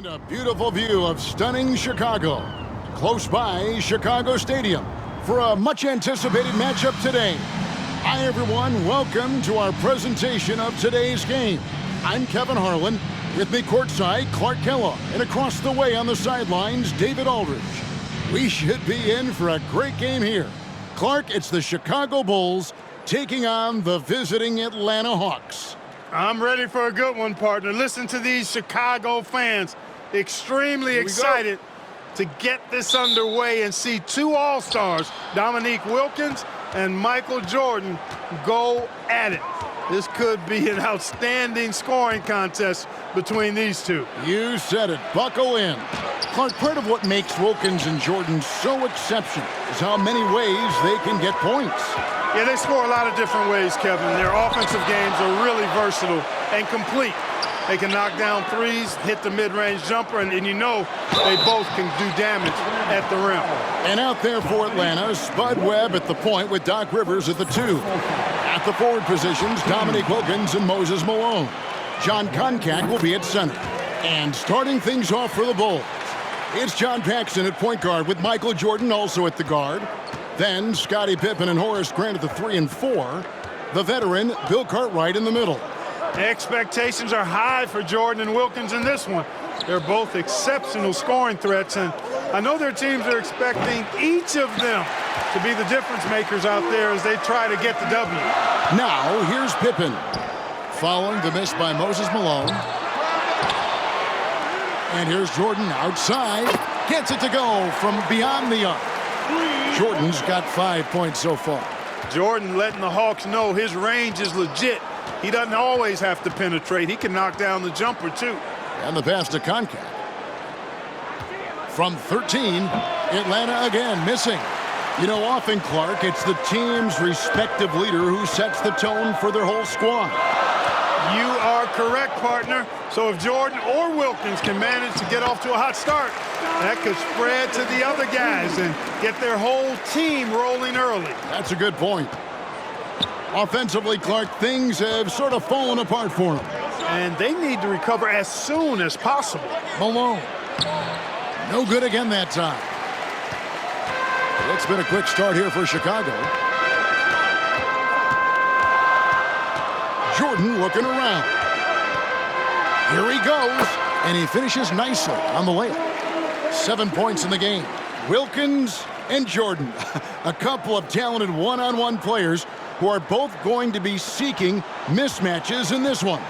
And a beautiful view of stunning Chicago. Close by Chicago Stadium for a much-anticipated matchup today. Hi, everyone. Welcome to our presentation of today's game. I'm Kevin Harlan. With me courtside, Clark Kellogg. And across the way on the sidelines, David Aldridge. We should be in for a great game here. Clark, it's the Chicago Bulls taking on the visiting Atlanta Hawks. I'm ready for a good one, partner. Listen to these Chicago fans. Extremely excited to get this underway and see two All-Stars, Dominique Wilkins and Michael Jordan, go at it. This could be an outstanding scoring contest between these two. You said it. Buckle in. Clark, part of what makes Wilkins and Jordan so exceptional is how many ways they can get points. Yeah, they score a lot of different ways, Kevin. Their offensive games are really versatile and complete. They can knock down threes, hit the mid-range jumper, and you know they both can do damage at the rim. And out there for Atlanta, Spud Webb at the point with Doc Rivers at the 2. At the forward positions, Dominique Wilkins and Moses Malone. John Koncak will be at center. And starting things off for the Bulls, it's John Paxson at point guard with Michael Jordan also at the guard. Then Scottie Pippen and Horace Grant at the 3 and 4. The veteran, Bill Cartwright, in the middle. Expectations are high for Jordan and Wilkins in this one. They're both exceptional scoring threats, and I know their teams are expecting each of them to be the difference makers out there as they try to get the W. Now, here's Pippen. Following the miss by Moses Malone. And here's Jordan outside. Gets it to go from beyond the arc. Jordan's got 5 points so far. Jordan letting the Hawks know his range is legit. He doesn't always have to penetrate. He can knock down the jumper, too. And the pass to Koncak. From 13, Atlanta again missing. You know, often, Clark, it's the team's respective leader who sets the tone for their whole squad. You are correct, partner. So if Jordan or Wilkins can manage to get off to a hot start, that could spread to the other guys and get their whole team rolling early. That's a good point. Offensively, Clark, things have sort of fallen apart for them. And they need to recover as soon as possible. Malone. No good again that time. It's been a quick start here for Chicago. Jordan looking around. Here he goes. And he finishes nicely on the layup. 7 points in the game. Wilkins and Jordan. A couple of talented one-on-one players who are both going to be seeking mismatches in this one.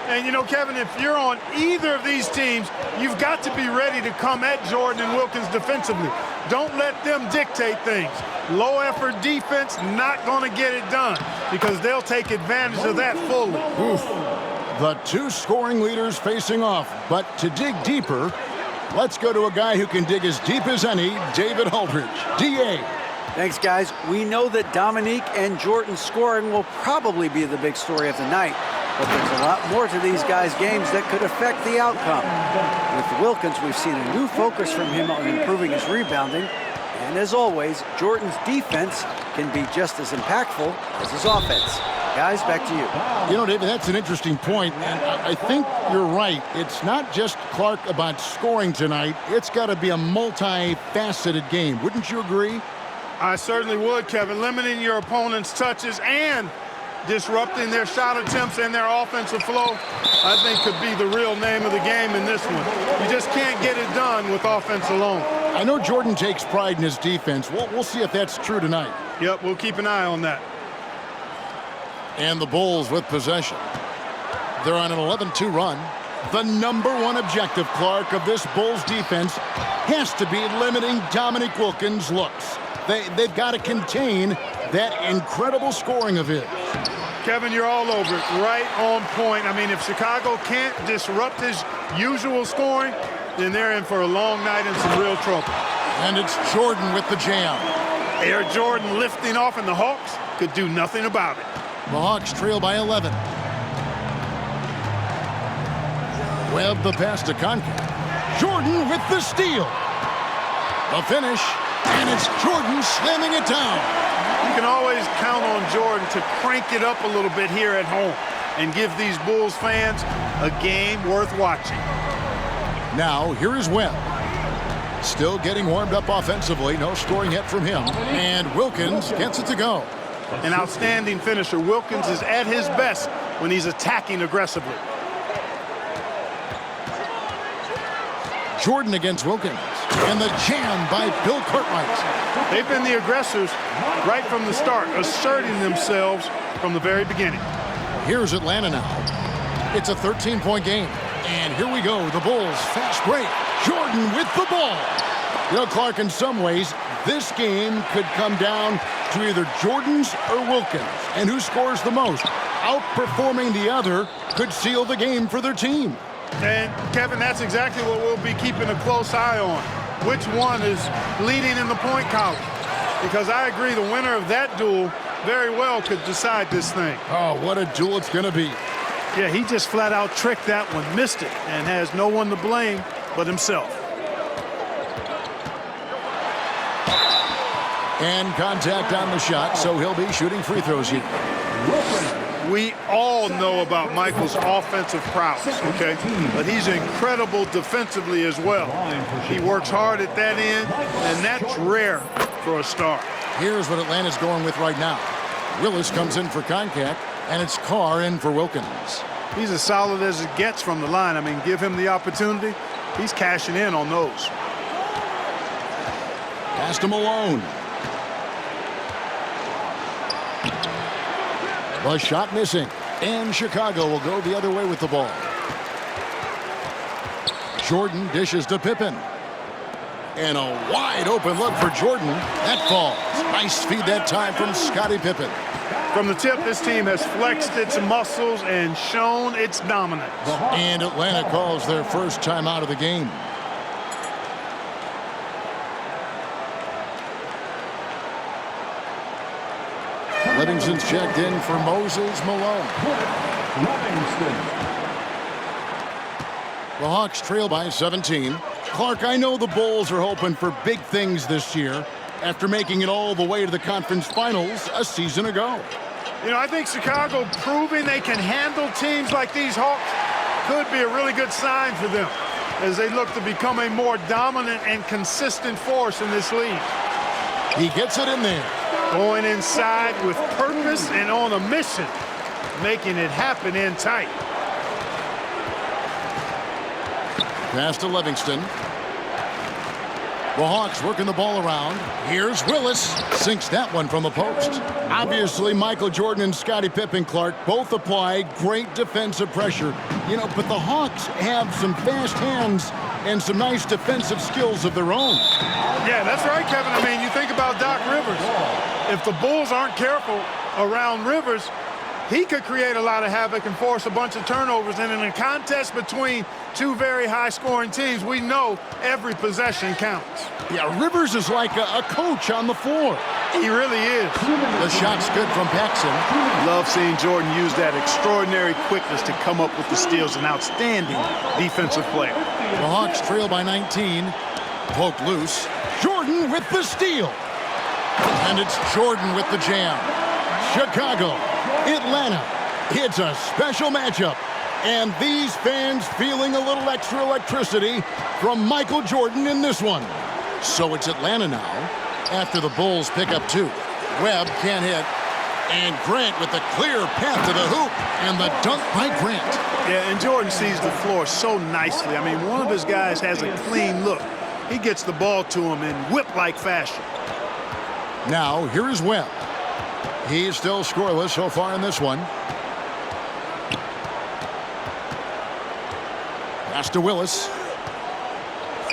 And, you know, Kevin, if you're on either of these teams, you've got to be ready to come at Jordan and Wilkins defensively. Don't let them dictate things. Low-effort defense, not going to get it done because they'll take advantage of that fully. Oof. The two scoring leaders facing off. But to dig deeper, let's go to a guy who can dig as deep as any, David Aldridge. D.A. Thanks, guys. We know that Dominique and Jordan's scoring will probably be the big story of the night, but there's a lot more to these guys' games that could affect the outcome. With Wilkins, we've seen a new focus from him on improving his rebounding, and as always, Jordan's defense can be just as impactful as his offense. Guys, back to you. You know, David, that's an interesting point, and I think you're right. It's not just, Clark, about scoring tonight. It's got to be a multifaceted game. Wouldn't you agree? I certainly would, Kevin. Limiting your opponent's touches and disrupting their shot attempts and their offensive flow, I think could be the real name of the game in this one. You just can't get it done with offense alone. I know Jordan takes pride in his defense. We'll see if that's true tonight. Yep, we'll keep an eye on that. And the Bulls with possession. They're on an 11-2 run. The #1 objective, Clark, of this Bulls defense has to be limiting Dominique Wilkins' looks. They've got to contain that incredible scoring of his. Kevin, you're all over it. Right on point. I mean, if Chicago can't disrupt his usual scoring, then they're in for a long night and some real trouble. And it's Jordan with the jam. Air Jordan lifting off, and the Hawks could do nothing about it. The Hawks trail by 11. Webb the pass to Koncak. Jordan with the steal. The finish. And it's Jordan slamming it down. You can always count on Jordan to crank it up a little bit here at home and give these Bulls fans a game worth watching. Now, here is Webb. Still getting warmed up offensively. No scoring yet from him. And Wilkins gets it to go. An outstanding finisher. Wilkins is at his best when he's attacking aggressively. Jordan against Wilkins. And the jam by Bill Cartwright. They've been the aggressors right from the start, asserting themselves from the very beginning. Here's Atlanta now. It's a 13-point game. And here we go. The Bulls fast break. Jordan with the ball. You know, Clark, in some ways, this game could come down to either Jordan's or Wilkins. And who scores the most? Outperforming the other could seal the game for their team. And, Kevin, that's exactly what we'll be keeping a close eye on. Which one is leading in the point column? Because I agree the winner of that duel very well could decide this thing. Oh, what a duel it's going to be. Yeah, he just flat out tricked that one, missed it, and has no one to blame but himself. And contact on the shot, so he'll be shooting free throws here. We all know about Michael's offensive prowess, okay? But he's incredible defensively as well. He works hard at that end, and that's rare for a star. Here's what Atlanta's going with right now. Willis comes in for contact, and it's Carr in for Wilkins. He's as solid as it gets from the line. I mean, give him the opportunity. He's cashing in on those. Pass to Malone. The shot missing, and Chicago will go the other way with the ball. Jordan dishes to Pippen. And a wide open look for Jordan. That falls. Nice feed that time from Scottie Pippen. From the tip, this team has flexed its muscles and shown its dominance. And Atlanta calls their first timeout of the game. Livingston's checked in for Moses Malone. The Hawks trail by 17. Clark, I know the Bulls are hoping for big things this year after making it all the way to the conference finals a season ago. You know, I think Chicago proving they can handle teams like these Hawks could be a really good sign for them as they look to become a more dominant and consistent force in this league. He gets it in there. Going inside with purpose and on a mission, making it happen in tight. Pass to Livingston. The Hawks working the ball around. Here's Willis. Sinks that one from the post. Obviously, Michael Jordan and Scottie Pippen, Clark, both apply great defensive pressure. You know, but the Hawks have some fast hands and some nice defensive skills of their own. Yeah, that's right, Kevin. I mean, you think about Doc Rivers. If the Bulls aren't careful around Rivers, he could create a lot of havoc and force a bunch of turnovers. And in a contest between two very high-scoring teams, we know every possession counts. Yeah, Rivers is like a coach on the floor. He really is. The shot's good from Paxson. Love seeing Jordan use that extraordinary quickness to come up with the steals. An outstanding defensive player. The Hawks trail by 19. Poked loose. Jordan with the steal. And it's Jordan with the jam. Chicago, Atlanta. It's a special matchup. And these fans feeling a little extra electricity from Michael Jordan in this one. So it's Atlanta now after the Bulls pick up 2. Webb can't hit. And Grant with the clear path to the hoop. And the dunk by Grant. Yeah, and Jordan sees the floor so nicely. I mean, one of his guys has a clean look. He gets the ball to him in whip-like fashion. Now, here is Webb. He's still scoreless so far in this one. Pass to Willis.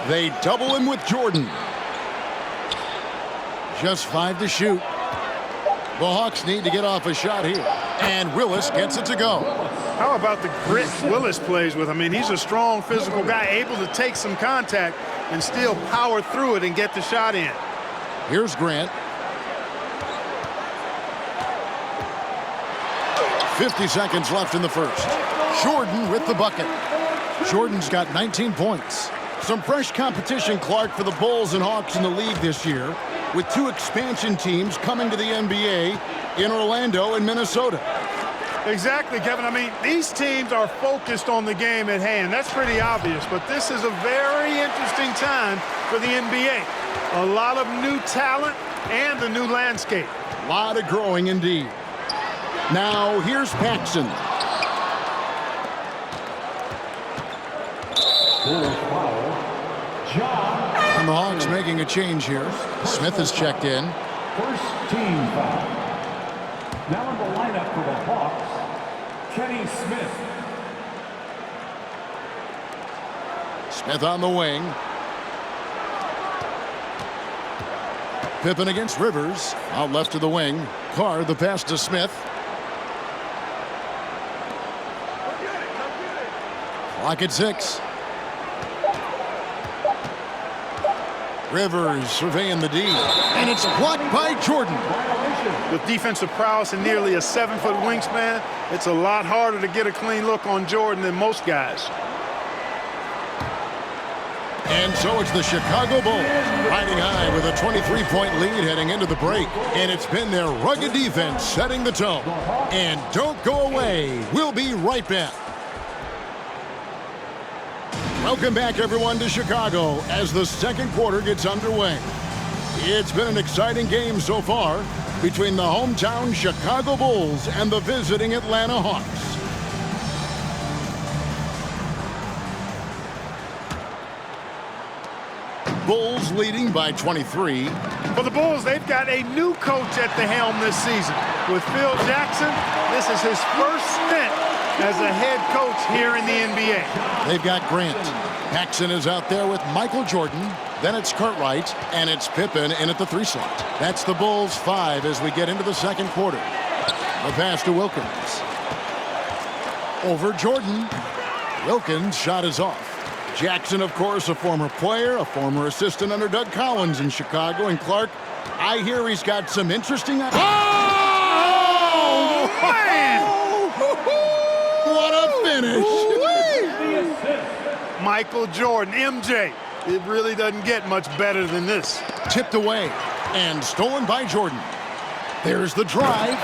They double him with Jordan. Just 5 to shoot. The Hawks need to get off a shot here. And Willis gets it to go. How about the grit Willis plays with? I mean, he's a strong physical guy, able to take some contact and still power through it and get the shot in. Here's Grant. 50 seconds left in the first. Jordan with the bucket. Jordan's got 19 points. Some fresh competition, Clark, for the Bulls and Hawks in the league this year, with 2 expansion teams coming to the NBA in Orlando and Minnesota. Exactly, Kevin. I mean, these teams are focused on the game at hand. That's pretty obvious, but this is a very interesting time for the NBA. A lot of new talent and a new landscape. A lot of growing indeed. Now, here's Paxson. And the Hawks making a change here. Smith has checked in. First team foul. Now in the lineup for the Hawks, Kenny Smith. Smith on the wing. Pippen against Rivers. Out left to the wing. Carr the pass to Smith. Clock at 6. Rivers surveying the D. And it's blocked by Jordan. With defensive prowess and nearly a 7-foot wingspan, it's a lot harder to get a clean look on Jordan than most guys. And so it's the Chicago Bulls riding high with a 23-point lead heading into the break. And it's been their rugged defense setting the tone. And don't go away. We'll be right back. Welcome back, everyone, to Chicago as the second quarter gets underway. It's been an exciting game so far between the hometown Chicago Bulls and the visiting Atlanta Hawks. Bulls leading by 23. For the Bulls, they've got a new coach at the helm this season. With Phil Jackson, this is his first stint as a head coach here in the NBA. They've got Grant. Paxson is out there with Michael Jordan. Then it's Cartwright, and it's Pippen in at the 3 slot. That's the Bulls 5 as we get into the second quarter. The pass to Wilkins. Over Jordan. Wilkins' shot is off. Jackson, of course, a former player, a former assistant under Doug Collins in Chicago. And Clark, I hear he's got some interesting... Oh, man! What a finish! Michael Jordan, MJ. It really doesn't get much better than this. Tipped away and stolen by Jordan. There's the drive.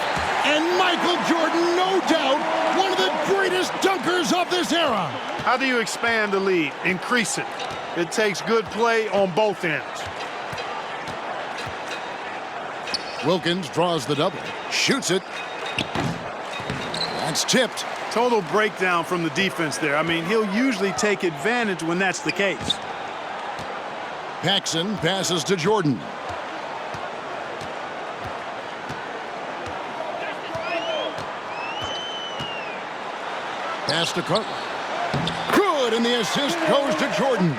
And Michael Jordan, no doubt, one of the greatest dunkers of this era. How do you expand the lead? Increase it. It takes good play on both ends. Wilkins draws the double. Shoots it. That's tipped. Total breakdown from the defense there. I mean, he'll usually take advantage when that's the case. Paxson passes to Jordan. Pass to Cartwright. Good, and the assist goes to Jordan.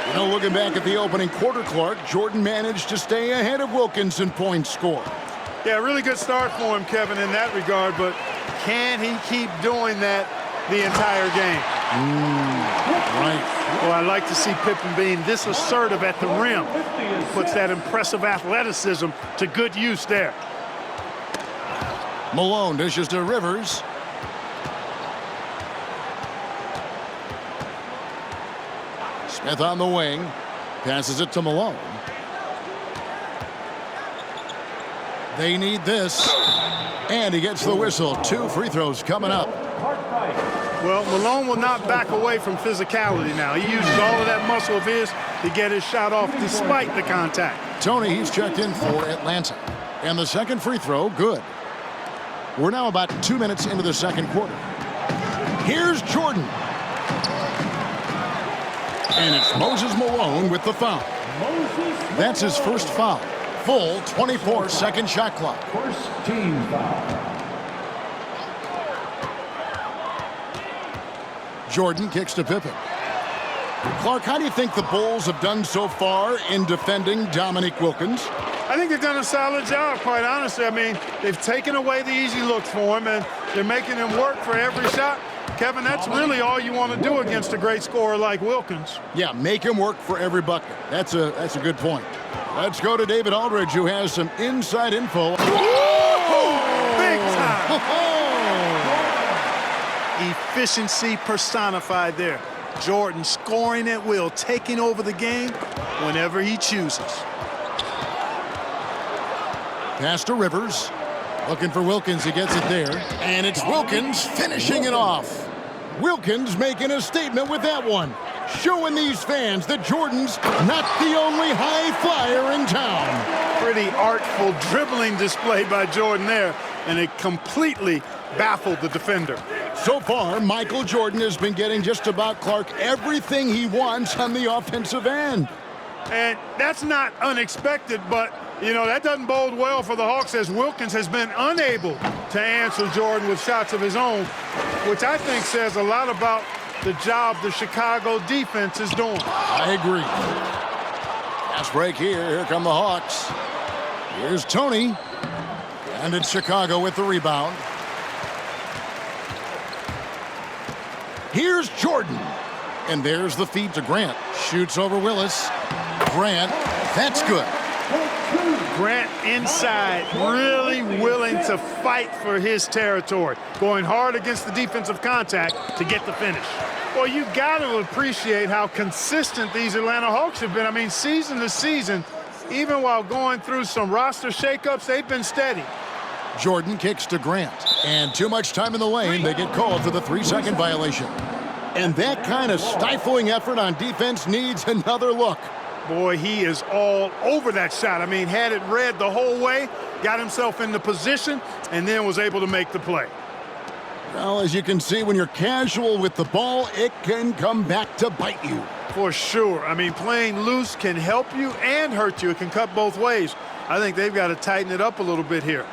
You know, looking back at the opening quarter, Clark, Jordan managed to stay ahead of Wilkins in points scored. Yeah, really good start for him, Kevin, in that regard, but can he keep doing that the entire game? Right. Well, I like to see Pippen being this assertive at the rim. Puts that impressive athleticism to good use there. Malone dishes to Rivers. Smith on the wing. Passes it to Malone. They need this. And he gets the whistle. 2 free throws coming up. Well, Malone will not back away from physicality now. He uses all of that muscle of his to get his shot off despite the contact. Tony, he's checked in for Atlanta. And the second free throw, good. We're now about 2 minutes into the second quarter. Here's Jordan. And it's Moses Malone with the foul. That's his first foul. Full 24-second shot clock. First team foul. Jordan kicks to Pippen. Clark, how do you think the Bulls have done so far in defending Dominique Wilkins? I think they've done a solid job, quite honestly. I mean, they've taken away the easy looks for him, and they're making him work for every shot. Kevin, that's really all you want to do against a great scorer like Wilkins. Yeah, make him work for every bucket. That's a good point. Let's go to David Aldridge, who has some inside info. Big time! Efficiency personified there. Jordan scoring at will, taking over the game whenever he chooses. Pass to Rivers. Looking for Wilkins. He gets it there. And it's Wilkins finishing it off. Wilkins making a statement with that one, showing these fans that Jordan's not the only high flyer in town. Pretty artful dribbling display by Jordan there, and it completely baffled the defender. So far, Michael Jordan has been getting just about Clark everything he wants on the offensive end. And that's not unexpected, but, you know, that doesn't bode well for the Hawks, as Wilkins has been unable to answer Jordan with shots of his own, which I think says a lot about the job the Chicago defense is doing. I agree. Fast break here. Here come the Hawks. Here's Tony. And it's Chicago with the rebound. Here's Jordan. And there's the feed to Grant. Shoots over Willis. Grant, that's good. Grant inside, really willing to fight for his territory, going hard against the defensive contact to get the finish. Well, you got to appreciate how consistent these Atlanta Hawks have been. I mean, season to season, even while going through some roster shakeups, they've been steady. Jordan kicks to Grant, and too much time in the lane. They get called for the 3-second violation. And that kind of stifling effort on defense needs another look. Boy, he is all over that shot. I mean, had it read the whole way, got himself in the position, and then was able to make the play. Well, as you can see, when you're casual with the ball, it can come back to bite you. For sure. I mean, playing loose can help you and hurt you. It can cut both ways. I think they've got to tighten it up a little bit here.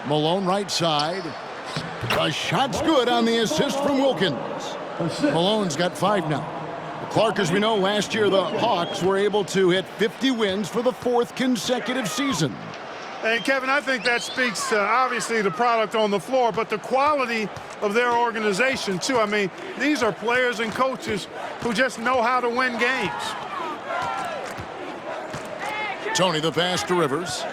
Malone right side. The shot's good on the assist from Wilkins. Malone's got 5 now. Clark, as we know, last year the Hawks were able to hit 50 wins for the 4th consecutive season. And, Kevin, I think that speaks to, obviously, the product on the floor, but the quality of their organization, too. I mean, these are players and coaches who just know how to win games. Tony the pass to Rivers.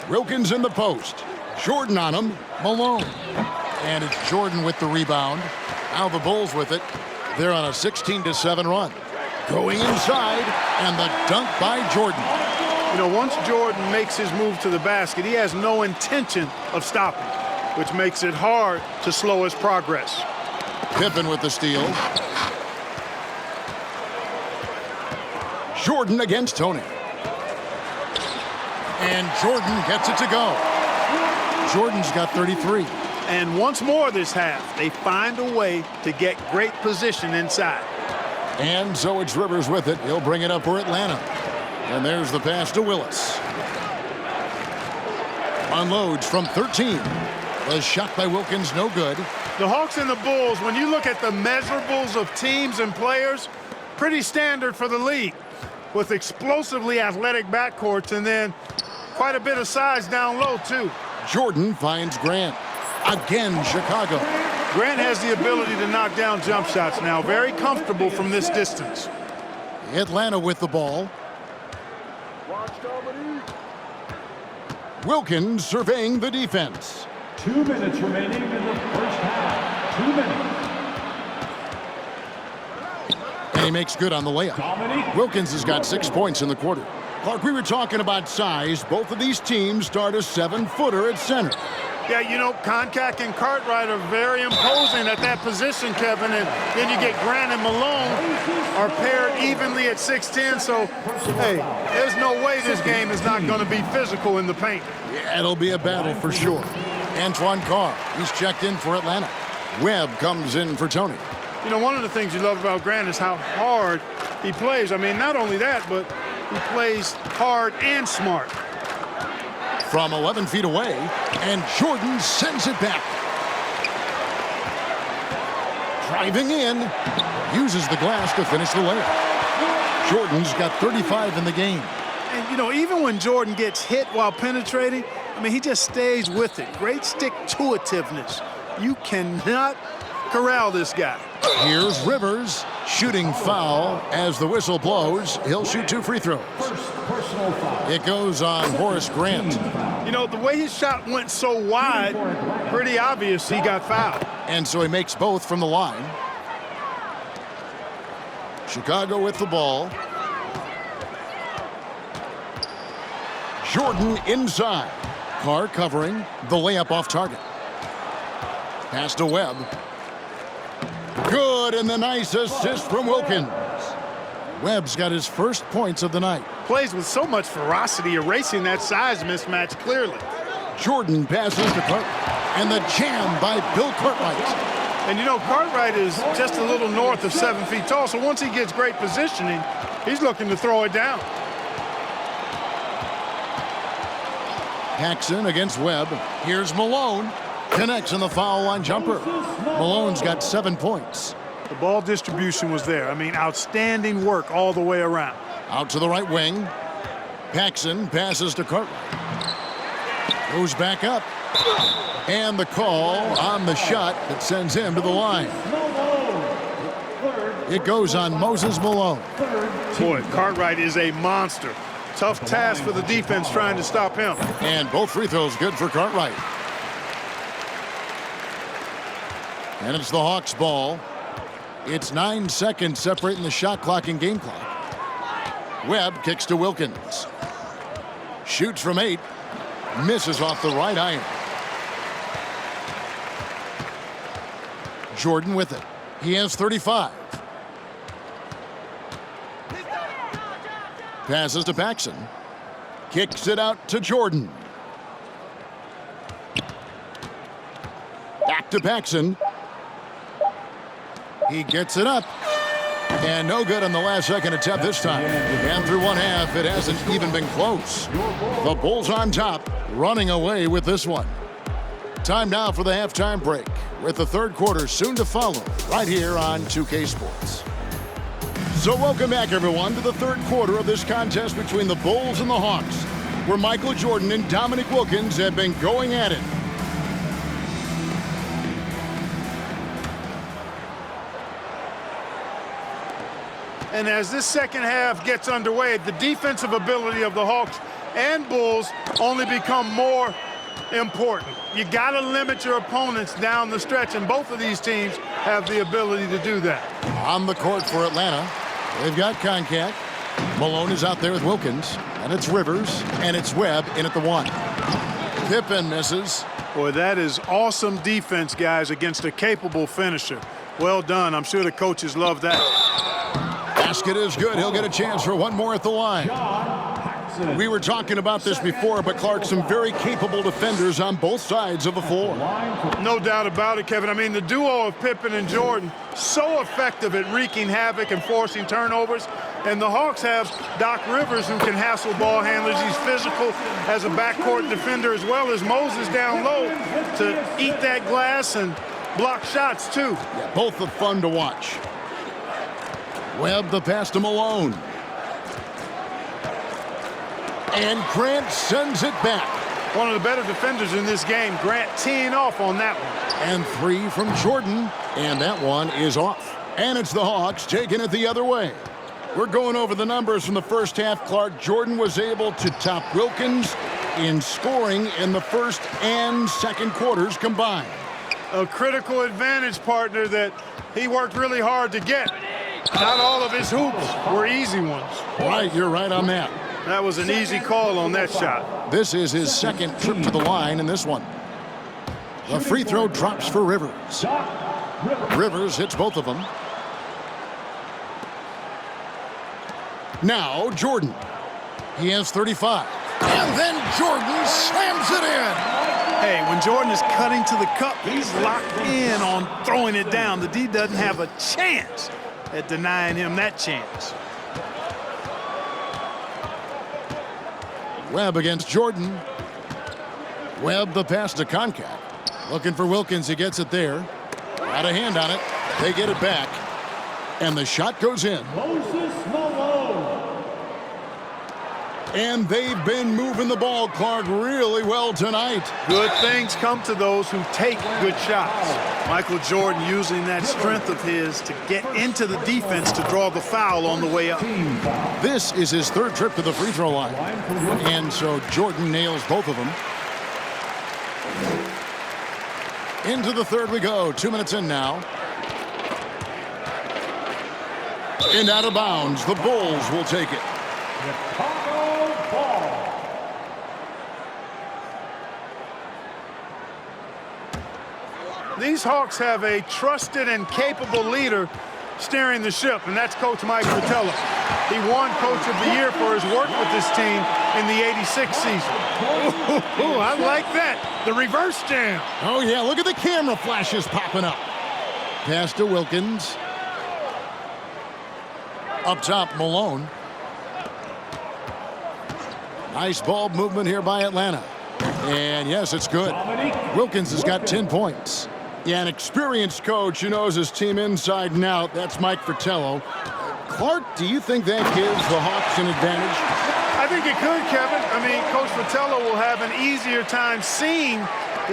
Wilkins in the post. Jordan on him. Malone. And it's Jordan with the rebound. Now the Bulls with it. They're on a 16-7 run. Going inside, and the dunk by Jordan. You know, once Jordan makes his move to the basket, he has no intention of stopping, which makes it hard to slow his progress. Pippen with the steal. Jordan against Tony. And Jordan gets it to go. Jordan's got 33. And once more this half, they find a way to get great position inside. And so it's Rivers with it. He'll bring it up for Atlanta. And there's the pass to Willis. Unloads from 13. The shot by Wilkins, no good. The Hawks and the Bulls, when you look at the measurables of teams and players, pretty standard for the league, with explosively athletic backcourts and then quite a bit of size down low, too. Jordan finds Grant. Again, Chicago. Grant has the ability to knock down jump shots now. Very comfortable from this distance. Atlanta with the ball. Wilkins surveying the defense. 2 minutes remaining in the first half. 2 minutes. And he makes good on the layup. Wilkins has got 6 points in the quarter. Clark, we were talking about size. Both of these teams start a 7-footer at center. Yeah, you know, Koncak and Cartwright are very imposing at that position, Kevin, and then you get Grant and Malone are paired evenly at 6'10", so, hey, there's no way this game is not going to be physical in the paint. Yeah, it'll be a battle for sure. Antoine Carr, he's checked in for Atlanta. Webb comes in for Tony. You know, one of the things you love about Grant is how hard he plays. I mean, not only that, but he plays hard and smart. From 11 feet away, and Jordan sends it back. Driving in, uses the glass to finish the layup. Jordan's got 35 in the game. And, you know, even when Jordan gets hit while penetrating, I mean, he just stays with it. Great stick-to-itiveness. You cannot corral this guy. Here's Rivers, shooting foul. As the whistle blows, he'll shoot 2 free throws. It goes on Horace Grant. You know, the way his shot went so wide, pretty obvious he got fouled. And so he makes both from the line. Chicago with the ball. Jordan inside. Carr covering the layup off target. Pass to Webb. Good, and the nice assist from Wilkins. Webb's got his first points of the night. Plays with so much ferocity, erasing that size mismatch clearly. Jordan passes to Cartwright, and the jam by Bill Cartwright. And you know, Cartwright is just a little north of 7 feet tall, so once he gets great positioning, he's looking to throw it down. Paxson against Webb. Here's Malone. Connects in the foul line jumper. Malone's got 7 points. The ball distribution was there. I mean, outstanding work all the way around. Out to the right wing. Paxson passes to Cartwright. Goes back up. And the call on the shot that sends him to the line. It goes on Moses Malone. Boy, Cartwright is a monster. Tough task for the defense trying to stop him. And both free throws good for Cartwright. And it's the Hawks' ball. It's 9 seconds separating the shot clock and game clock. Webb kicks to Wilkins. Shoots from 8. Misses off the right iron. Jordan with it. He has 35. Passes to Paxson. Kicks it out to Jordan. Back to Paxson. He gets it up. And no good on the last second attempt this time. And through one half, it hasn't even been close. The Bulls on top, running away with this one. Time now for the halftime break, with the third quarter soon to follow, right here on 2K Sports. So welcome back, everyone, to the third quarter of this contest between the Bulls and the Hawks, where Michael Jordan and Dominique Wilkins have been going at it. And as this second half gets underway, the defensive ability of the Hawks and Bulls only become more important. You got to limit your opponents down the stretch, and both of these teams have the ability to do that. On the court for Atlanta, they've got Concat. Malone is out there with Wilkins, and it's Rivers, and it's Webb in at the 1. Pippen misses. Boy, that is awesome defense, guys, against a capable finisher. Well done. I'm sure the coaches love that. Basket is good. He'll get a chance for one more at the line. We were talking about this before, but Clark, some very capable defenders on both sides of the floor. No doubt about it, Kevin. I mean, the duo of Pippen and Jordan, so effective at wreaking havoc and forcing turnovers. And the Hawks have Doc Rivers, who can hassle ball handlers. He's physical as a backcourt defender, as well as Moses down low to eat that glass and block shots, too. Yeah, both are fun to watch. Webb the pass to Malone. And Grant sends it back. One of the better defenders in this game. Grant teeing off on that one. And 3 from Jordan. And that one is off. And it's the Hawks taking it the other way. We're going over the numbers from the first half. Clark, Jordan was able to top Wilkins in scoring in the first and second quarters combined. A critical advantage, partner, that he worked really hard to get. Not all of his hoops were easy ones. Right, you're right on that. That was an easy call on that shot. This is his second trip to the line in this one. The free throw drops for Rivers. Rivers hits both of them. Now Jordan. He has 35. And then Jordan slams it in. Hey, when Jordan is cutting to the cup, he's locked in on throwing it down. The D doesn't have a chance at denying him that chance. Webb against Jordan. Webb the pass to Concat. Looking for Wilkins. He gets it there. Got a hand on it. They get it back. And the shot goes in. Moses Malone. And they've been moving the ball, Clark, really well tonight. Good things come to those who take good shots. Michael Jordan using that strength of his to get into the defense to draw the foul on the way up. This is his third trip to the free throw line. And so Jordan nails both of them. Into the third we go. 2 minutes in now. And out of bounds. The Bulls will take it. These Hawks have a trusted and capable leader steering the ship, and that's Coach Mike Fratello. He won Coach of the Year for his work with this team in the '86 season. Ooh, I like that. The reverse jam. Oh, yeah, look at the camera flashes popping up. Pass to Wilkins. Up top, Malone. Nice ball movement here by Atlanta. And yes, it's good. Wilkins has got 10 points. Yeah, an experienced coach who knows his team inside and out. That's Mike Fratello. Clark, do you think that gives the Hawks an advantage? I think it could, Kevin. I mean, Coach Fratello will have an easier time seeing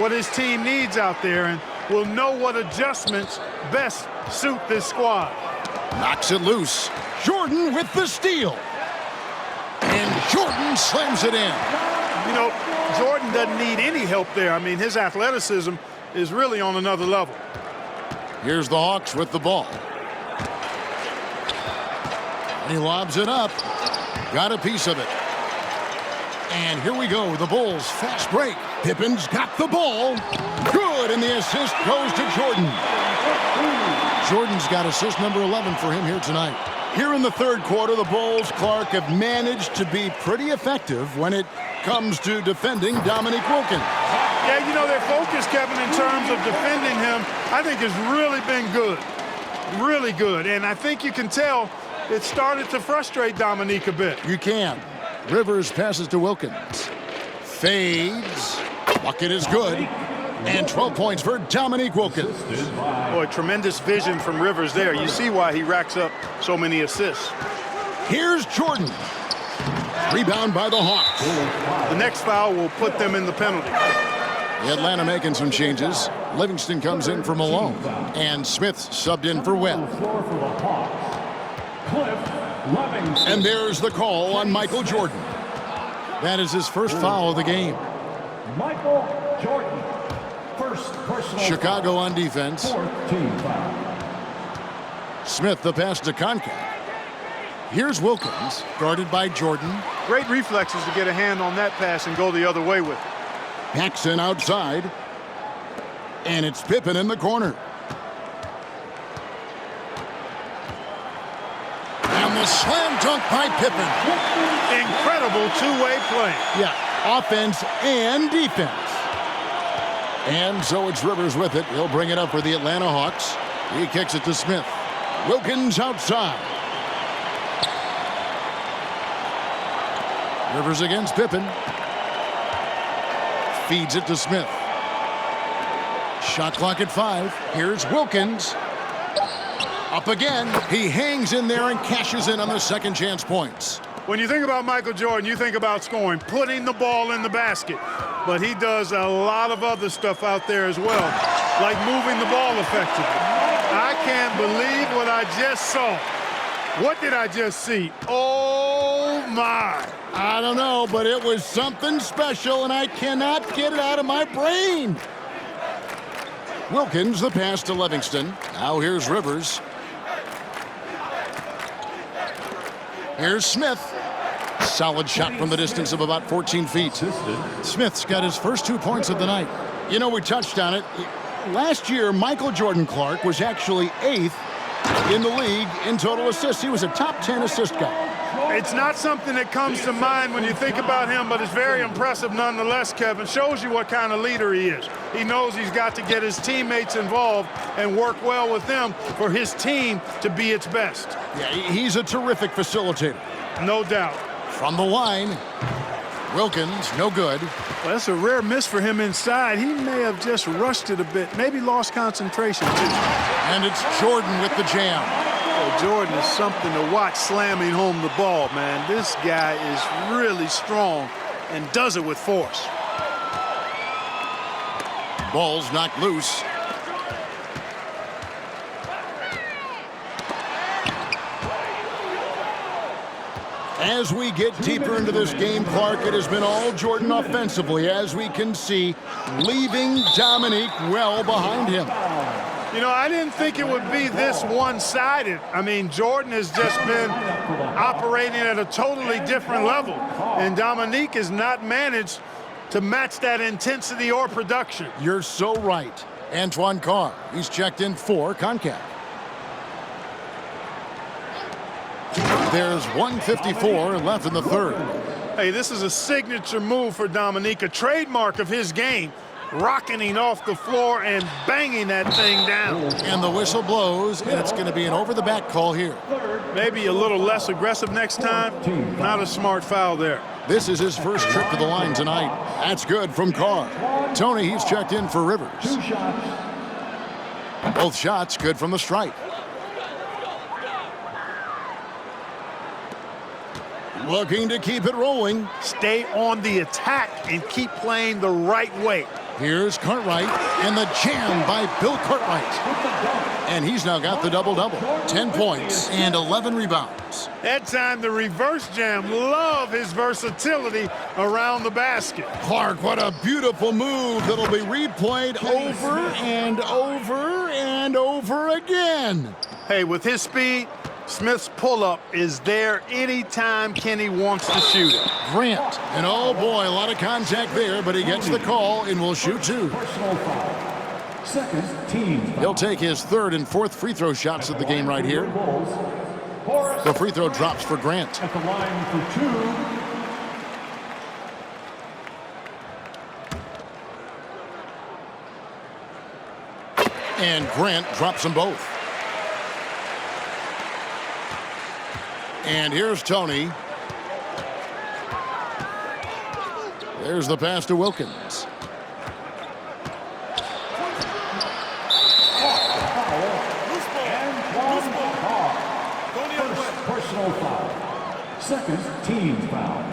what his team needs out there and will know what adjustments best suit this squad. Knocks it loose. Jordan with the steal. And Jordan slams it in. You know, Jordan doesn't need any help there. I mean, his athleticism is really on another level. Here's the Hawks with the ball. And he lobs it up. Got a piece of it. And here we go. The Bulls fast break. Pippen's got the ball. Good, and the assist goes to Jordan. Jordan's got assist number 11 for him here tonight. Here in the third quarter, the Bulls, Clark, have managed to be pretty effective when it comes to defending Dominique Wilkins. Yeah, you know, their focus, Kevin, in terms of defending him, I think has really been good. Really good. And I think you can tell it started to frustrate Dominique a bit. You can. Rivers passes to Wilkins. Fades. Bucket is good. And 12 points for Dominique Wilkins. Boy, tremendous vision from Rivers there. You see why he racks up so many assists. Here's Jordan. Rebound by the Hawks. The next foul will put them in the penalty. Atlanta making some changes. Livingston comes in for Malone. And Smith subbed in for Webb. And there's the call on Michael Jordan. That is his first foul of the game. Michael Jordan. First personal Chicago foul. on defense. Fourth team foul. Smith the pass to Concat. Here's Wilkins, guarded by Jordan. Great reflexes to get a hand on that pass and go the other way with it. Paxson outside. And it's Pippen in the corner. And the slam dunk by Pippen. Incredible two-way play. Yeah, offense and defense. And so it's Rivers with it. He'll bring it up for the Atlanta Hawks. He kicks it to Smith. Wilkins outside. Rivers against Pippen. Feeds it to Smith. Shot clock at 5. Here's Wilkins. Up again. He hangs in there and cashes in on the second chance points. When you think about Michael Jordan, you think about scoring, putting the ball in the basket. But he does a lot of other stuff out there as well, like moving the ball effectively. I can't believe what I just saw. What did I just see? Oh, my. I don't know, but it was something special, and I cannot get it out of my brain. Wilkins, the pass to Livingston. Now here's Rivers. Here's Smith. Solid shot from the distance of about 14 feet. Smith's got his first 2 points of the night. You know, we touched on it. Last year, Michael Jordan Clark was actually 8th in the league in total assists. He was a top 10 assist guy. It's not something that comes to mind when you think about him, but it's very impressive nonetheless, Kevin. Shows you what kind of leader he is. He knows he's got to get his teammates involved and work well with them for his team to be its best. Yeah, he's a terrific facilitator. No doubt. From the line, Wilkins, no good. Well, that's a rare miss for him inside. He may have just rushed it a bit, maybe lost concentration, too. And it's Jordan with the jam. Oh, Jordan is something to watch slamming home the ball, man. This guy is really strong and does it with force. Ball's knocked loose. As we get deeper into this game, Clark, it has been all Jordan offensively, as we can see, leaving Dominique well behind him. You know, I didn't think it would be this one-sided. I mean, Jordan has just been operating at a totally different level, and Dominique has not managed to match that intensity or production. You're so right. Antoine Carr, he's checked in for Concacaf. There's 1:54 left in the third. Hey, this is a signature move for Dominique, a trademark of his game, rocketing off the floor and banging that thing down. And the whistle blows, and it's going to be an over-the-back call here. Maybe a little less aggressive next time. Not a smart foul there. This is his first trip to the line tonight. That's good from Carr. Tony, he's checked in for Rivers. 2 shots. Both shots good from the stripe. Looking to keep it rolling. Stay on the attack and keep playing the right way. Here's Cartwright, and the jam by Bill Cartwright. And he's now got the double-double. 10 points and 11 rebounds. That time, the reverse jam. Love his versatility around the basket. Clark, what a beautiful move that'll be replayed over and over and over again. Hey, with his speed, Smith's pull-up is there anytime Kenny wants to shoot it. Grant, and oh boy, a lot of contact there, but he gets the call and will shoot 2. Personal foul. Second team foul. He'll take his third and fourth free throw shots of the game right here. The free throw drops for Grant. At the line for 2. And Grant drops them both. And here's Tony. There's the pass to Wilkins. Personal foul. Second team foul.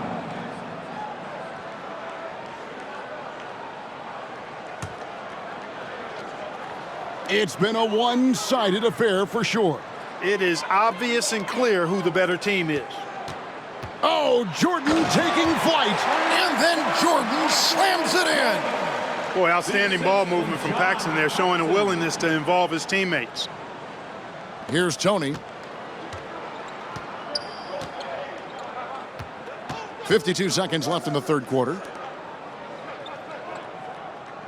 It's been a one-sided affair for sure. It is obvious and clear who the better team is. Oh, Jordan taking flight, and then Jordan slams it in. Boy, outstanding ball movement from Paxson there, showing a willingness to involve his teammates. Here's Tony. 52 seconds left in the third quarter.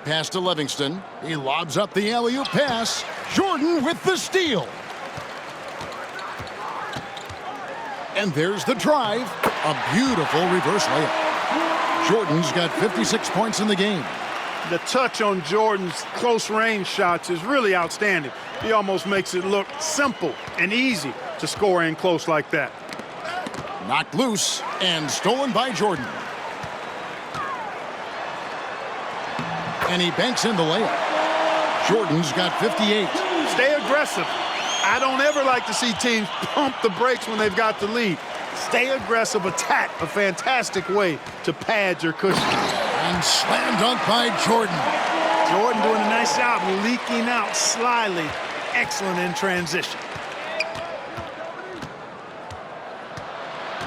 Pass to Livingston. He lobs up the alley-oop pass. Jordan with the steal. And there's the drive. A beautiful reverse layup. Jordan's got 56 points in the game. The touch on Jordan's close-range shots is really outstanding. He almost makes it look simple and easy to score in close like that. Knocked loose and stolen by Jordan. And he banks in the layup. Jordan's got 58. Stay aggressive. I don't ever like to see teams pump the brakes when they've got the lead. Stay aggressive, attack, a fantastic way to pad your cushion. And slam dunk by Jordan. Jordan doing a nice job leaking out slyly. Excellent in transition.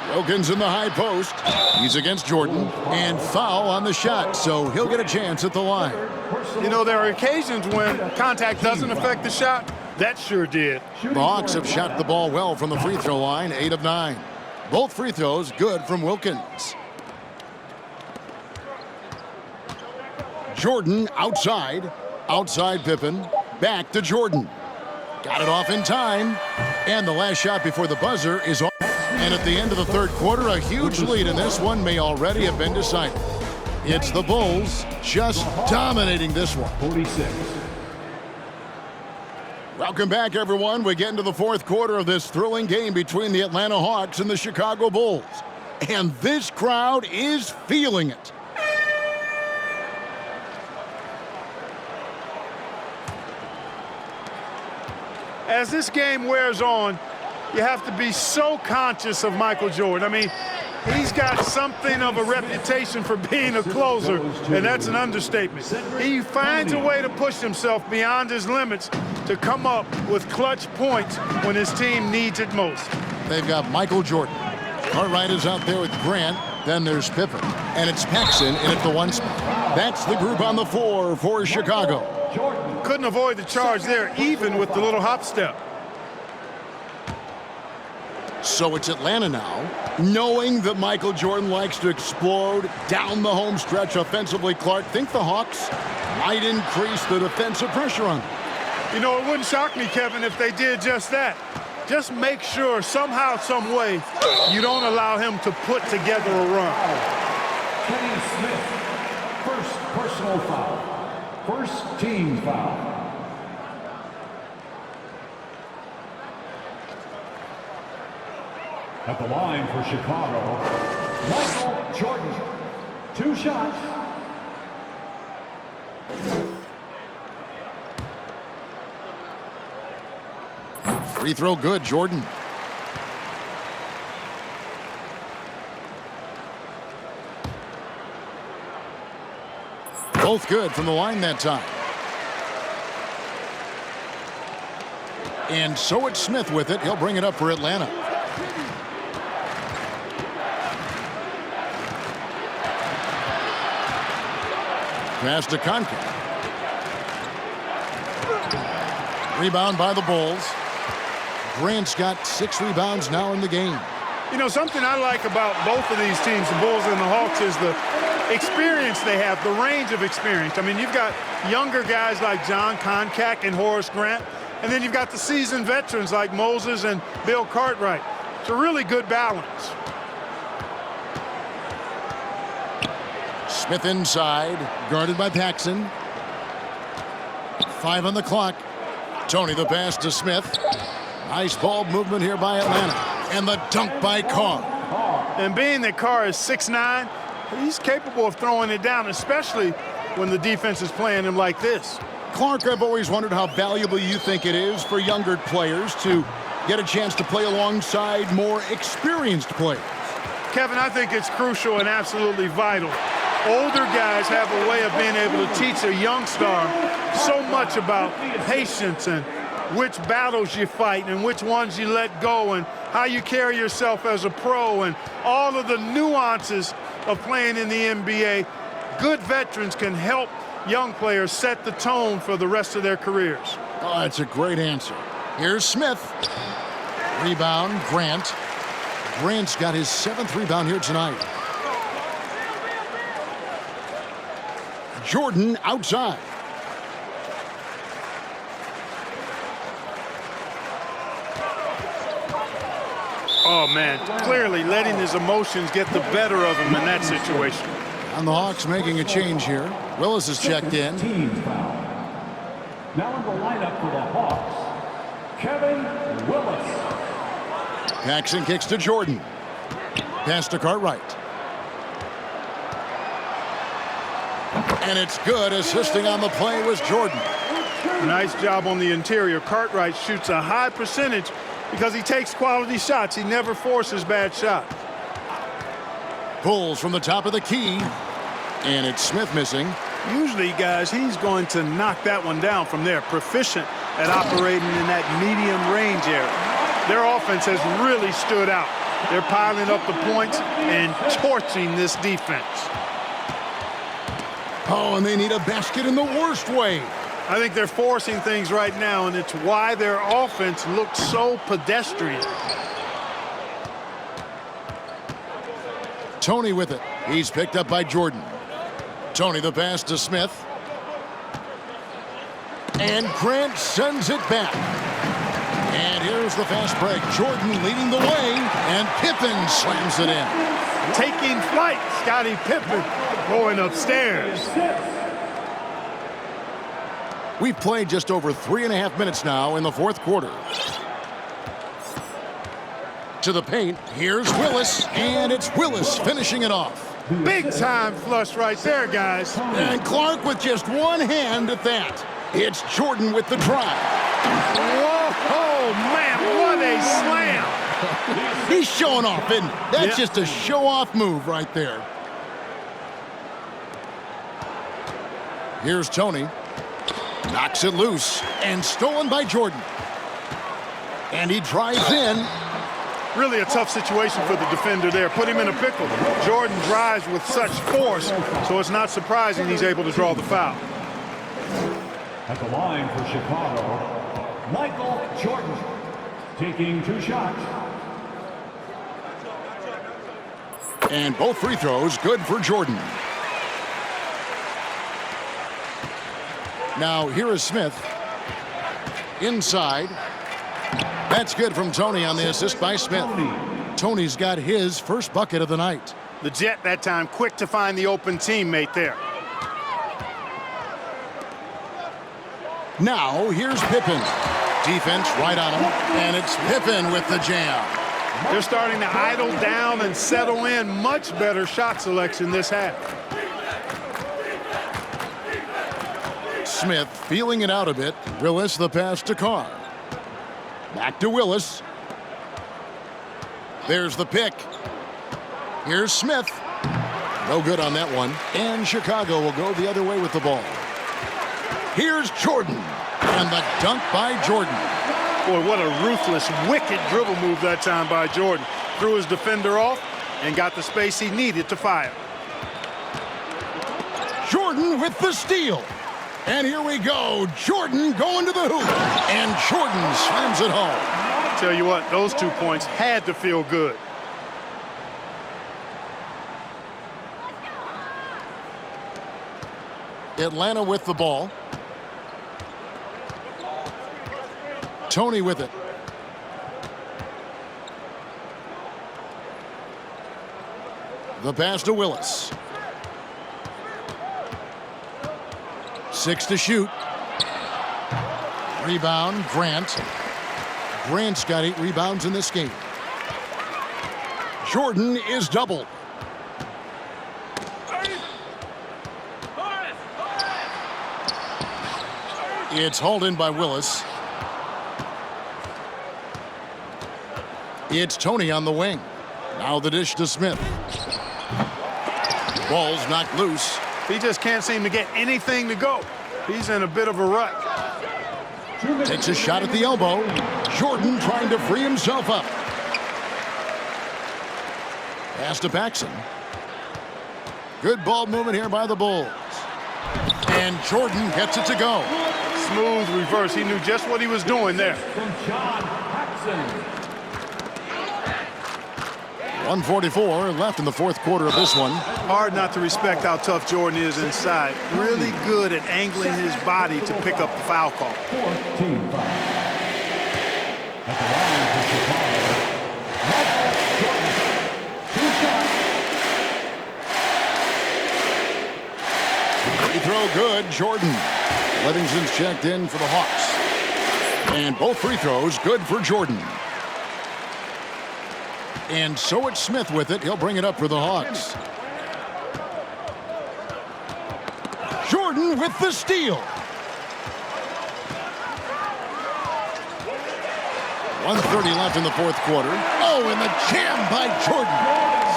Wilkins in the high post. He's against Jordan. And foul on the shot, so he'll get a chance at the line. You know, there are occasions when contact doesn't affect the shot. That sure did. The Hawks have shot the ball well from the free throw line, 8 of 9. Both free throws good from Wilkins. Jordan outside. Outside Pippen. Back to Jordan. Got it off in time. And the last shot before the buzzer is off. And at the end of the third quarter, a huge lead in this one may already have been decided. It's the Bulls just dominating this one. 46. Welcome back, everyone. We get into the fourth quarter of this thrilling game between the Atlanta Hawks and the Chicago Bulls. And this crowd is feeling it. As this game wears on, you have to be so conscious of Michael Jordan. I mean, he's got something of a reputation for being a closer, and that's an understatement. He finds a way to push himself beyond his limits to come up with clutch points when his team needs it most. They've got Michael Jordan. Cartwright is out there with Grant. Then there's Pippen. And it's Paxson in at the 1 spot. That's the group on the floor for Chicago. Couldn't avoid the charge there, even with the little hop step. So it's Atlanta now, knowing that Michael Jordan likes to explode down the home stretch offensively. Clark, think the Hawks might increase the defensive pressure on them. You know, it wouldn't shock me, Kevin, if they did just that. Just make sure somehow, some way, you don't allow him to put together a run. Kenny Smith, first personal foul. First team foul. At the line for Chicago, Michael Jordan. 2 shots. Free throw good, Jordan. Both good from the line that time. And so it's Smith with it. He'll bring it up for Atlanta. Pass to Conca. Rebound by the Bulls. Grant's got 6 rebounds now in the game. You know, something I like about both of these teams, the Bulls and the Hawks, is the experience they have, the range of experience. I mean, you've got younger guys like John Concac and Horace Grant, and then you've got the seasoned veterans like Moses and Bill Cartwright. It's a really good balance. Smith inside, guarded by Paxson. 5 on the clock. Tony the pass to Smith. Nice ball movement here by Atlanta. And the dunk by Carr. And being that Carr is 6'9", he's capable of throwing it down, especially when the defense is playing him like this. Clark, I've always wondered how valuable you think it is for younger players to get a chance to play alongside more experienced players. Kevin, I think it's crucial and absolutely vital. Older guys have a way of being able to teach a young star so much about patience and which battles you fight and which ones you let go and how you carry yourself as a pro and all of the nuances of playing in the NBA. Good veterans can help young players set the tone for the rest of their careers. Oh, that's a great answer. Here's Smith. Rebound, Grant. Grant's got his 7th rebound here tonight. Jordan outside. Oh, man, clearly letting his emotions get the better of him in that situation. And the Hawks making a change here. Willis has checked in. Team foul. Now in the lineup for the Hawks, Kevin Willis. Paxson kicks to Jordan. Pass to Cartwright. And it's good. Assisting on the play was Jordan. Nice job on the interior. Cartwright shoots a high percentage because he takes quality shots. He never forces bad shots. Pulls from the top of the key. And it's Smith missing. Usually, guys, he's going to knock that one down from there. Proficient at operating in that medium range area. Their offense has really stood out. They're piling up the points and torching this defense. Oh, and they need a basket in the worst way. I think they're forcing things right now, and it's why their offense looks so pedestrian. Tony with it. He's picked up by Jordan. Tony the pass to Smith. And Grant sends it back. And here's the fast break. Jordan leading the way, and Pippen slams it in. Taking flight, Scottie Pippen going upstairs. We've played just over 3.5 minutes now in the 4th quarter. To the paint, here's Willis, and it's Willis finishing it off. Big time flush right there, guys. And Clark with just one hand at that. It's Jordan with the drive. Whoa, man, what a slam. He's showing off, and that's just a show-off move right there. Here's Tony. Knocks it loose, and stolen by Jordan. And he drives in. Really a tough situation for the defender there. Put him in a pickle. Jordan drives with such force, so it's not surprising he's able to draw the foul. At the line for Chicago, Michael Jordan, taking 2 shots. And both free throws good for Jordan. Now here is Smith. Inside. That's good from Tony on the assist by Smith. Tony's got his first bucket of the night. The Jet that time quick to find the open teammate there. Now here's Pippen. Defense right on him, and it's Pippen with the jam. They're starting to idle down and settle in. Much better shot selection this half. Smith feeling it out a bit. Willis the pass to Carr. Back to Willis. There's the pick. Here's Smith. No good on that one. And Chicago will go the other way with the ball. Here's Jordan. And the dunk by Jordan. Boy, what a ruthless, wicked dribble move that time by Jordan. Threw his defender off and got the space he needed to fire. Jordan with the steal. And here we go. Jordan going to the hoop. And Jordan slams it home. Tell you what, those 2 points had to feel good. Atlanta with the ball. Tony with it. The pass to Willis. 6 to shoot. Rebound, Grant. Grant's got 8 rebounds in this game. Jordan is doubled. It's hauled in by Willis. It's Tony on the wing. Now the dish to Smith. Ball's knocked loose. He just can't seem to get anything to go. He's in a bit of a rut. Takes a shot at the elbow. Jordan trying to free himself up. Pass to Paxson. Good ball movement here by the Bulls. And Jordan gets it to go. Smooth reverse. He knew just what he was doing there. 1:44 left in the fourth quarter of this one. Hard not to respect how tough Jordan is inside. Really good at angling his body to pick up the foul call. Free throw good, Jordan. Livingston's checked in for the Hawks. And both free throws good for Jordan. And so it's Smith with it. He'll bring it up for the Hawks. Jordan with the steal. 1:30 left in the fourth quarter. Oh, and the jam by Jordan.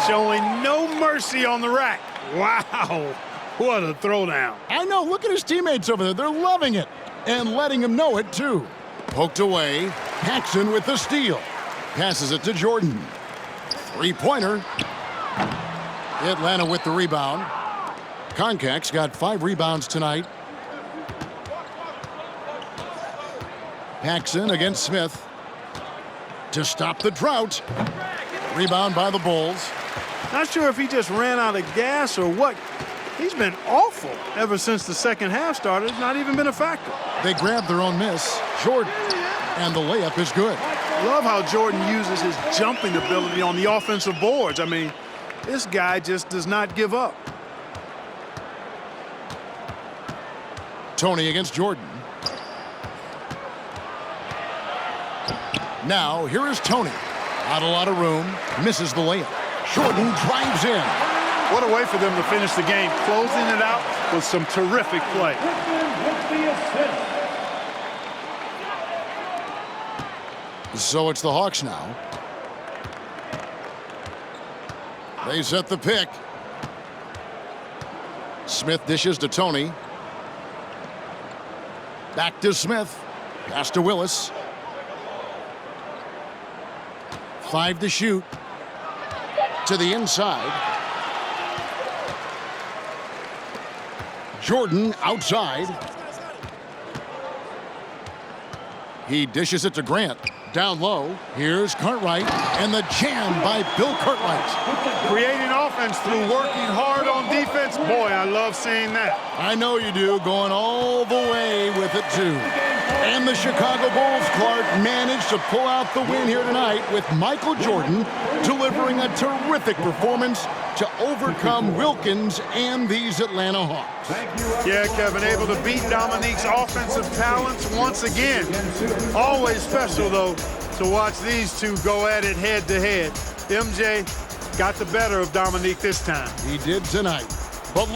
Showing no mercy on the rack. Wow, what a throwdown. I know, look at his teammates over there. They're loving it and letting him know it, too. Poked away. Paxson with the steal. Passes it to Jordan. Three-pointer. Atlanta with the rebound. Koncak's got 5 rebounds tonight. Paxson against Smith to stop the drought. Rebound by the Bulls. Not sure if he just ran out of gas or what. He's been awful ever since the second half started. Not even been a factor. They grabbed their own miss. Jordan. And the layup is good. Love how Jordan uses his jumping ability on the offensive boards. I mean, this guy just does not give up. Tony against Jordan. Now, here is Tony. Not a lot of room. Misses the layup. Jordan drives in. What a way for them to finish the game. Closing it out with some terrific play. So it's the Hawks now. They set the pick. Smith dishes to Tony. Back to Smith. Pass to Willis. 5 to shoot. To the inside. Jordan outside. He dishes it to Grant. Down low. Here's Cartwright. And the jam by Bill Cartwright. Creating offense through working hard on defense defense. Boy, I love seeing that. I know you do, going all the way with it, too. And the Chicago Bulls, Clark, managed to pull out the win here tonight with Michael Jordan delivering a terrific performance to overcome Wilkins and these Atlanta Hawks. Yeah, Kevin, able to beat Dominique's offensive talents once again. Always special, though, to watch these two go at it head-to-head. MJ got the better of Dominique this time. He did tonight. But